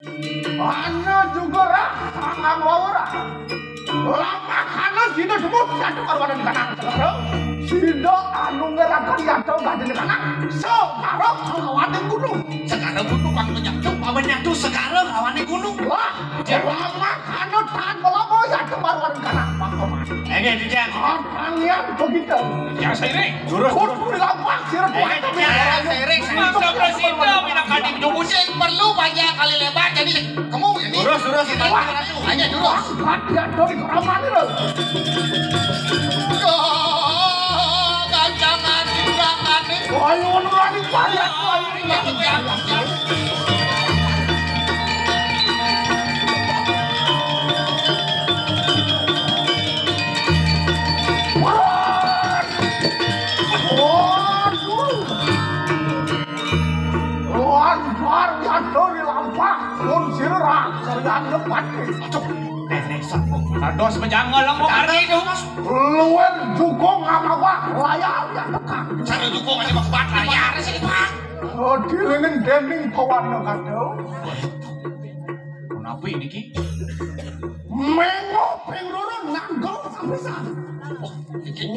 Ana juga ra, sangang wawara. Lama kana sida semua satu karwanan kanang sekarang. Sida anu ngerakan yato gadene kanang. So, karo awane gunung. Sekarang gunung kang menyatu, menyatu sekarang awane gunung. Wah, lama kana tan lama yato karwanan kanang. Pakoman. Ini dia. Orangnya begitu. Ya seiring. Durus. Kudu lapak sira kuat. Ya seiring. Masa presiden minangkadi dugusing perlu banyak kali lebar jadi kamu ini. Durus kita hanya durus. Ada dari keramat itu. Gancangan diberangkat nih. Ayo nurani banyak. Dos menjangal lang mo kari dos. Luwen jukong amawa layar ya tekak. Cara jukong aja bakbat layar sih Pak. Oh dilingen dening kawan kado. Kenapa ini ki? Mengo pengrurun nanggol sapisan.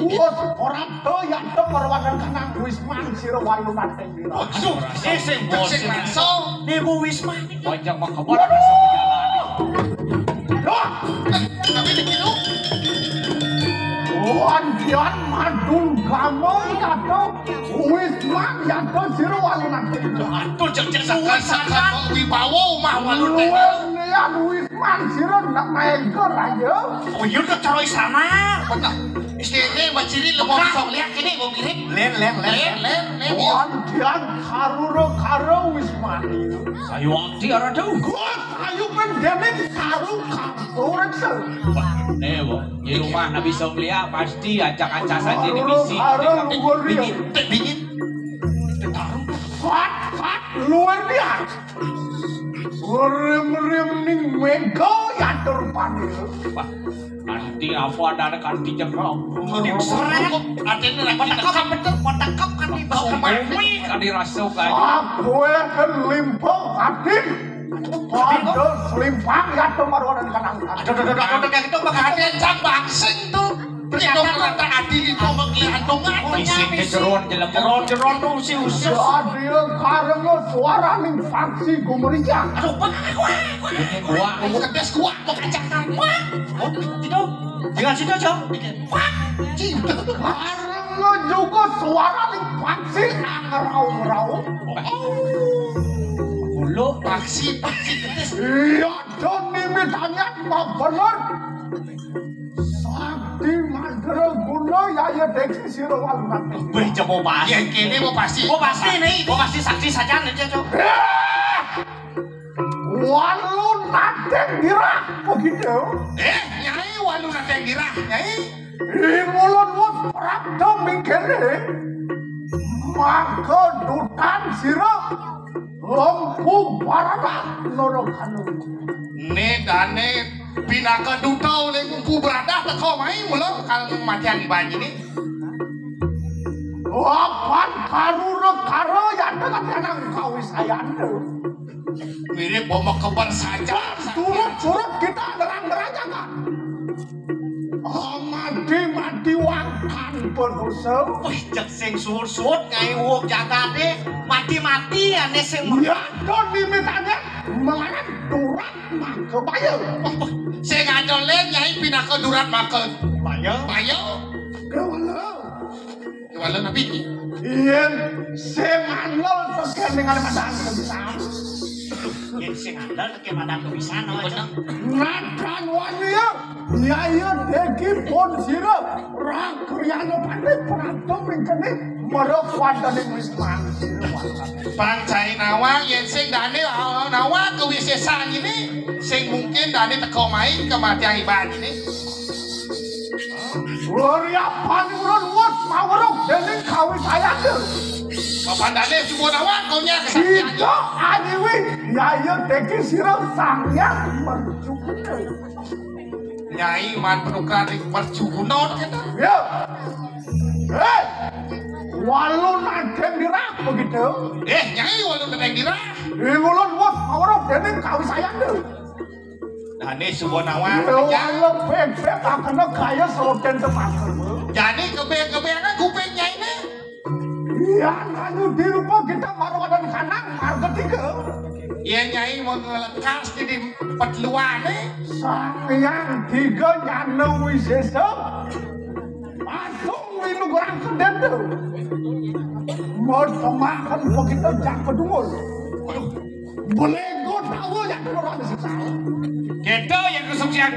Wes ora to ya to perwanan kanang Wisman sira wayunan teng dira. Aduh, sing maso nibu Wisman. Panjang makabar rasa perjalanan. Loh, tapi dikino. Wandian madun kamu yato Wisman yato sira wayunan teng dira. Aduh, cek sakan wibawa mah walun teh. Luwen Wisman sira nak maengker aja. Oh, iya udah taruh sana. Benar. Ini baciri lu mau bisa lihat ini mau mirip. Len. Wandian karo Wisman. Sayu wakti arah tuh. Gua ayu pendemin karo orang sel. Bo, di rumah nabi Somlia pasti acak-acak saja di misi. Dingin. Fat luar biasa. Rem ning mego ya terpanggil. Nanti apa ada kanti jengkau. Seret. Ada ini lagi kotak kan di bawah mami. Kan dirasuh kan. Aku kan limpo adin. Ada selimpang ya temarwanan kanang. Aduh kayak gitu bakal ada yang cabang sing tuh. Ternyata kata adil itu menglihat dongan. Isi kejeron tuh si usus. Jadi karena suara ning faksi gumeriak. Aduh gua kedes gua mau kacakan. Oh tidak. Jangan situ Jom. Karena juga suara ning faksi ngarau-ngarau. Lu faksi kedes. Iya, Doni mitanya mau bener. Sakti mandra guna ya deksi sira walunan. Wih, mau pasti. Yang kini mau pasti. Mau pasti saksi saja aja, Cok. Walunan dira begitu. Nyai walunan dira, Nyai. Mulun wut prabda mingkene. Maka dutan sira lampu barada norokan. Ne dane pinaka dutau le kumpu berada teko mai mulo kal mati agi banyi ni. Wapan karo ya dengan kanang kawisayan. Mirip bom kebar saja. Surut kita derang-derang kan. Mati wangkan berdosa. Wih, cek sing sur-sur ngai uang jaga deh. Mati-mati ane sing ya don dimitanya mengaran durat maka bayar. Sing ngadolen nyai pindah ke durat maka bayar. Kewala nabi. Iya, sing ngandel teken dengan madang kebisan. Yang sing ngandel teken madang kebisan. Nadan wanya. Nyaya degi pon sira rak kriana pandai perato mingkene merok wandane Wisman Pancai nawa yen sing dane nawa kewisesan ini sing mungkin dane teko main kematian ibadah ini. Gloria panurun wot mawerok dening kawisayane. Papandane subuh nawa kaunya kesaktian. Sida aniwi nyaya degi sira sangyang mercukune. Nyai man penukar di perjugunon kita. Ya. Walun Raden Dirah begitu. Nyai Walun Raden Dirah. Ingulun wos mawarok dening kawisayane. Dane subonawa. Walun bebek akena gaya soden temaker. Jadi kebe-kebeangan kuping nyai ne. Iya, anu dirupa kita marwadan kanang marga 3. Iya nyai mau ngelekas di petluane. Sang Hyang Tiga Nyana Wisesa. Pasung winugurang keden tuh. Modemakan begitu jak pedungul. Belego dawa yang keluar di sisa. Gitu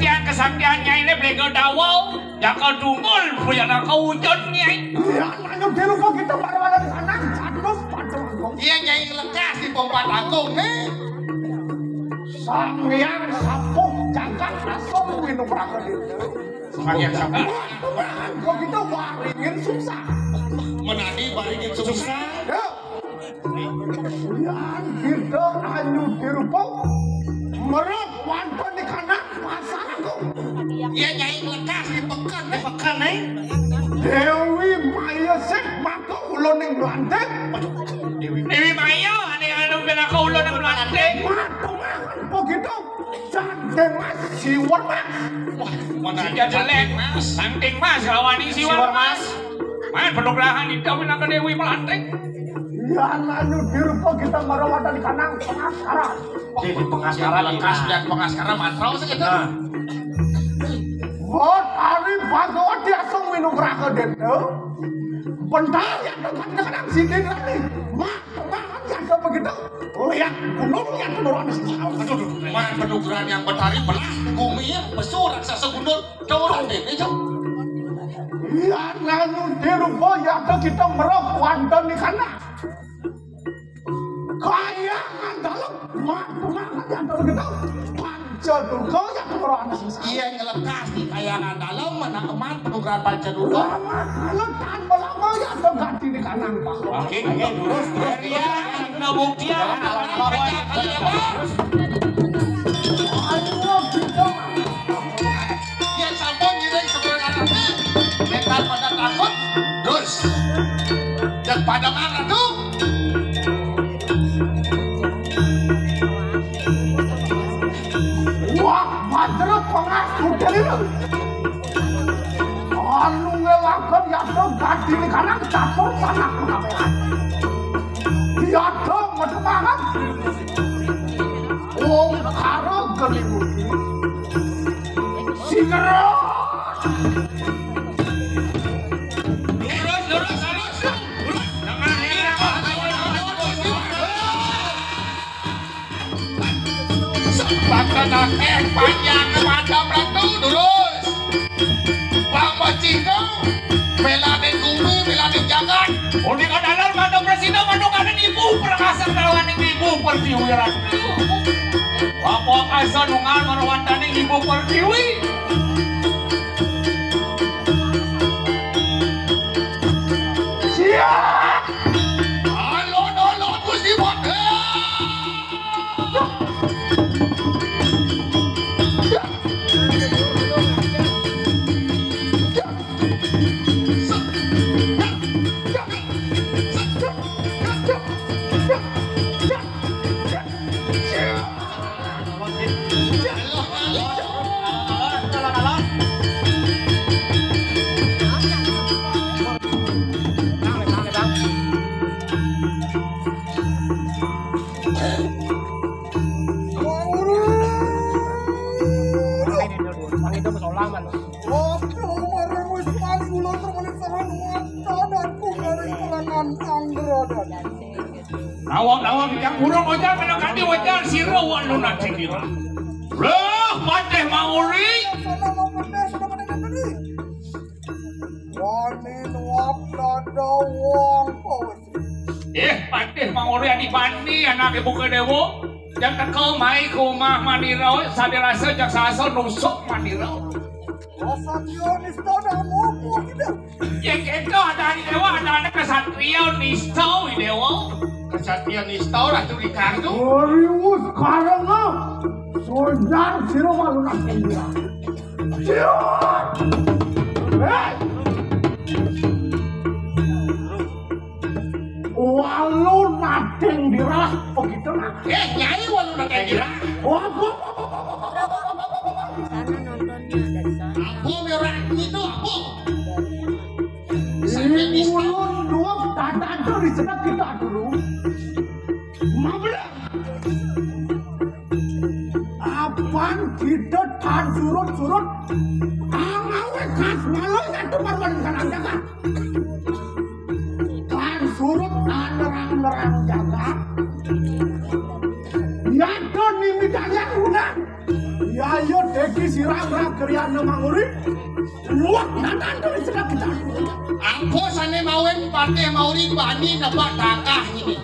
yang kesaktian nyai ini belego dawa yang kedungul punya nak wujud nyai. Iya, nanya dirupa kita marwadan kanang catus padung. Iya nyai ngelekas di pompa agung nih. Sang Hyang Sapuh Jagat Asong winugurang keden. Sang Hyang Sapuh. Begitu waringin susah. Menadi baringin susah. Yang kita anu dirupa merek wonten di kana pasar aku. Iya nyai lekas di pekan nih. Dewi Maya sik maka ulun ning Blanteng. Dewi Maya anu bela ka ulun ning Blanteng. Begitu Sandeng Mas Siwar Mas. Wah, mana jelek Mas. Sandeng Mas rawani Siwar Mas. Main pedoglahan di kawin ke Dewi Blanteng. Ya anu dirupa kita marawatan di kanang pengaskaran. Jadi pengaskaran lekas dan pengaskaran mantra segitu. Hari Bhagawati asong winugurah dente. Bentar yang dekat kanang sidin lagi. Mak yang begitu. Lihat gunung yang keluar di sini. Aduh, main penugaran yang betari belah bumi besar raksasa gundul dorong deh itu. Ya nanu dirupa yang kita merok wonten di kana. Kaya dalam mak yang begitu. Pancadurga yang keluar di sini. Iya ngelekas di kayangan dalam mana eman penugaran Pancadurga. Lekan belama yang ganti di kanan Pak. Oke, terus ya, nabuktian bahwa ya sampun jadi sebenarnya mental pada takut terus dan pada marah tuh wah madrep pengaku dari lu anu ngelakukan yaitu ganti di kanan catur sanak pengapean yaitu menemangan wong karo gelimuti sigeros Bakal panjang kepada Ratu lurus. Bang Macino, belain bumi, belain jagat. Udah kadalar mandang presiden, mandang kanan ibu perkasa lawan ibu pertiwiran. Bapak kasar nungan marwatan ibu pertiwi. siap Halo, Gusti Bot. Awang yang burung ojal menekan di wajah si rawan lunak cendira. Loh, pateh mauri. Pateh mauri adi bandi anak ibu kedewo. Jangan ke mai kumah mandirau sadirasa jak sasal nusuk mandirau. Yang itu ada di dewa ada anak kesatria nistau di dewa. Kesatria nistau lah tuh di kartu. Orius karena sojar siro malu nak dia. Siro. dirah begitu nah. Nyai walau nak kira. Wah, Sana nontonnya dari sana. Abu merah itu abu. ini ulun dua tata dari sedap kita dulu. Mabla. Apaan kita tan surut-surut. Angawe kas malu itu baru kanan jaga. Tan surut nerang-nerang jaga. Ya don mimi kalian udah. Ya yo deki sirang-rang kerian manguri. Luak tatan dari sedap kita. Angko sana mawen partai mauri bani dapat takah ini.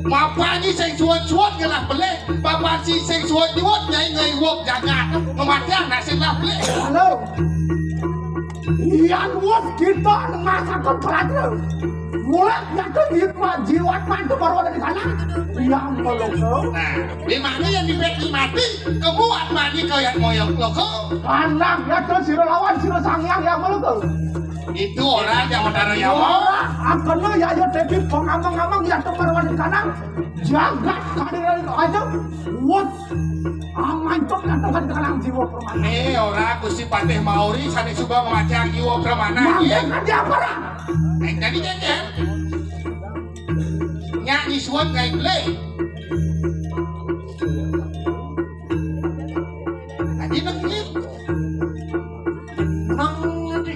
Mapa ni sing suat-suat kena pelek. Papa si sing suat-suat nyai ngai wok jagat. Mematian nak sing lah pelek. Halo. Yang was kita masa kepelatihan. Mulai jatuh jiwa mantu baru ada di sana. Yang meloko. Nah, di mana yang dibeki mati? Kebuat mani kau yang moyok loko. Anak jatuh siro lawan siro sangyang yang meloko. Itu orang yang menaruh nyawa. Orang akan lo ya yo devi pengamang-amang yang baru di kanan. Jagat kadiran aja. Was. Amancok katakan kalang jiwa permana. Nih orang Gusti Patih Mauri sani suba memacang jiwa permana. Mangga dia apa lah? Jadi jejer. Nyanyi suat ngai play. Tadi begitu. Nang nanti.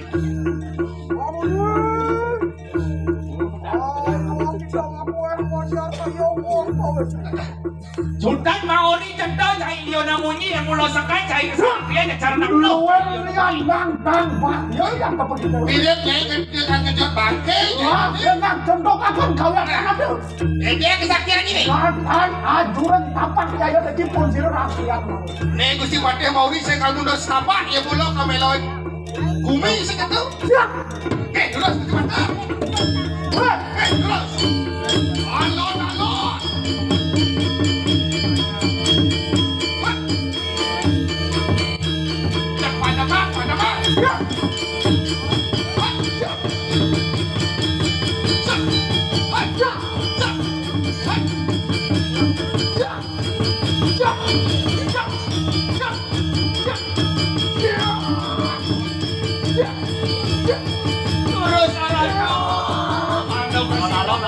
Sultan Maori cendol cai iyo namunyi yang mulo sakai cai kesampian ya cara nak lo. Luwen yang bang pak yo yang apa kita. Bilet nyai kan ngejot bangke. Wah, dengan contoh akan kau yang sana tuh. Dia kesaktian ini. Kan ajuran tapak ya yo deki pun siro rakyat. Nih Gusti Patih Mauri saya kalau udah setapak ya pulau kameloi. Kumi segitu. Siap. Terus Gusti Patih. Terus. Alon. Terus alon. Anda bersalon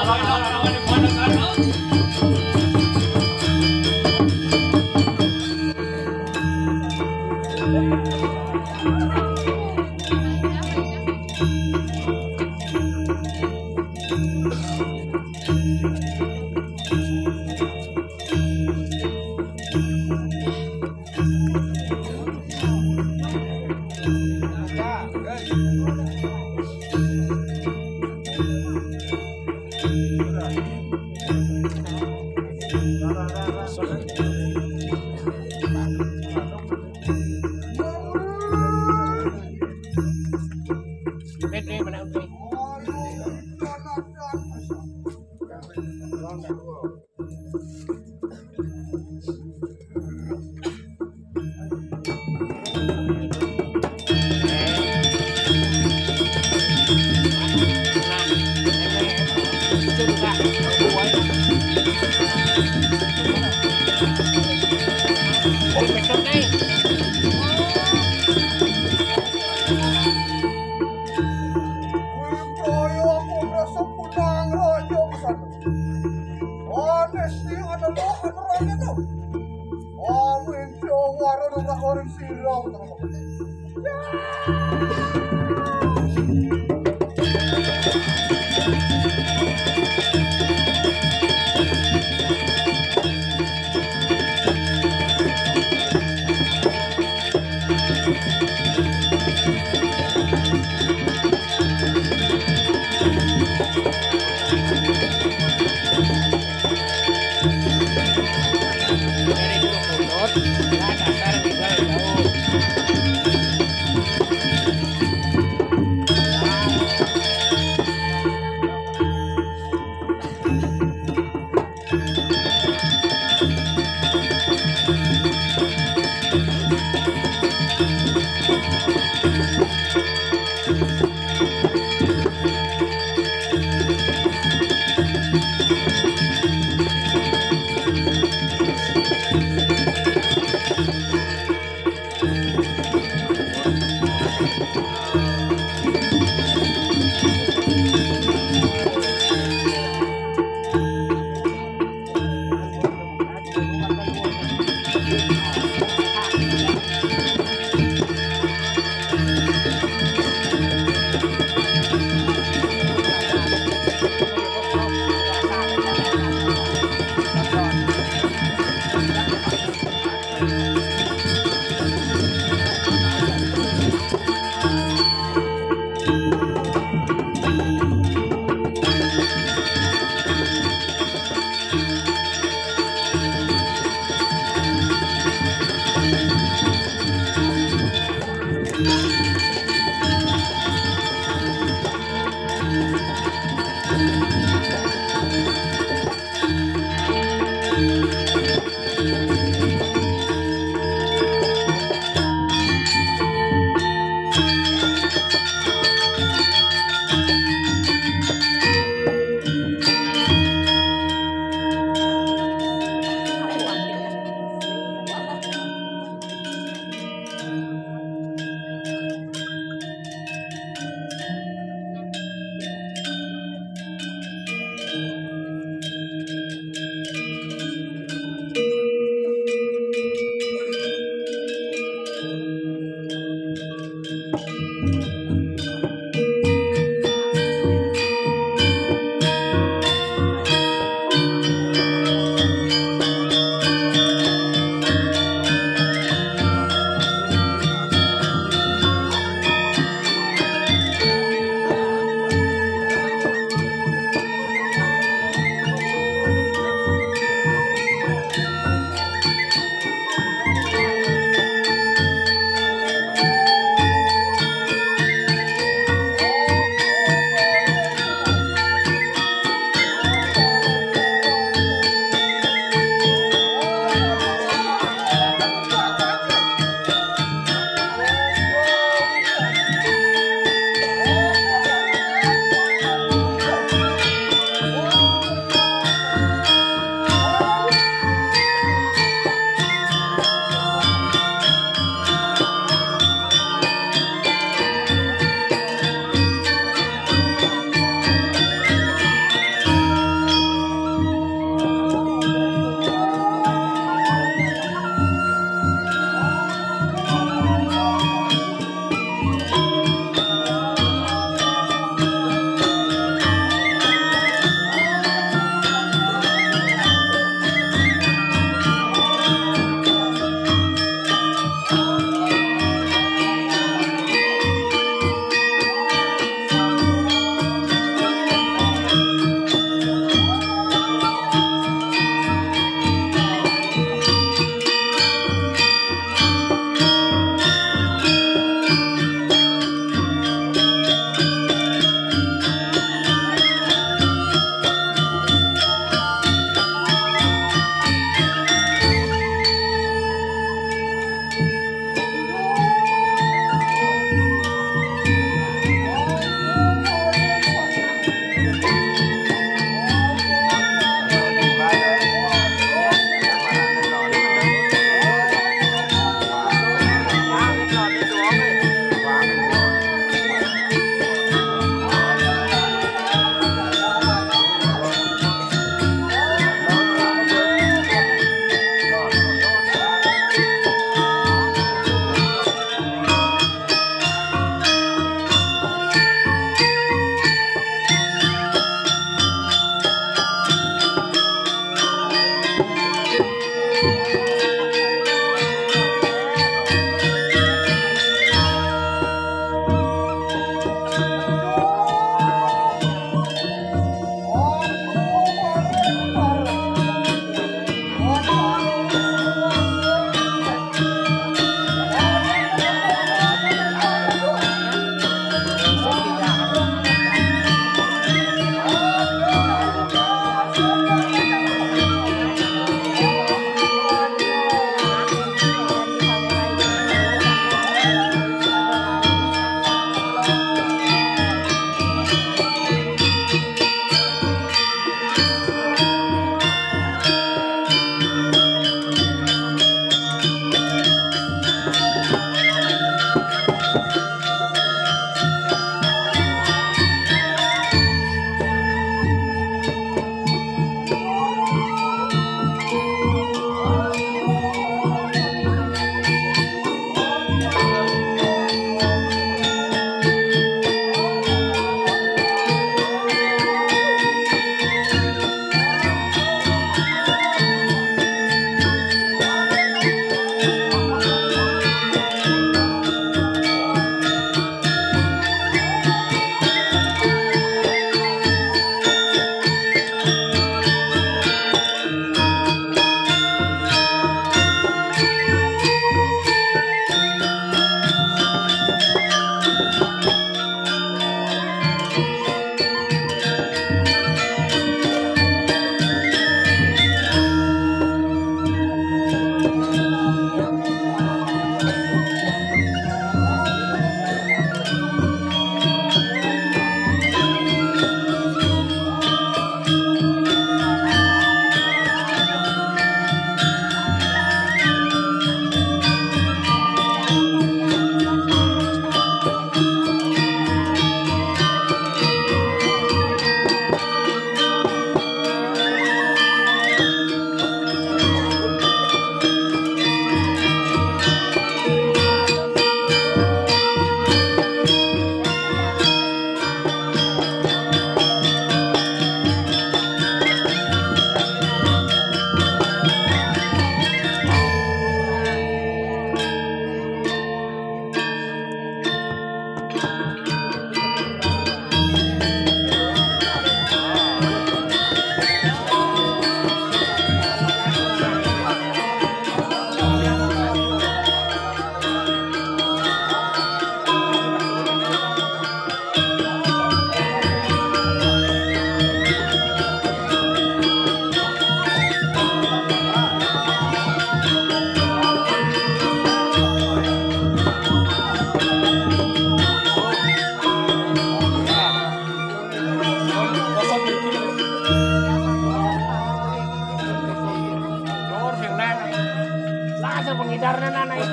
edarna nanay.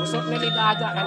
Usok na ligaga kan.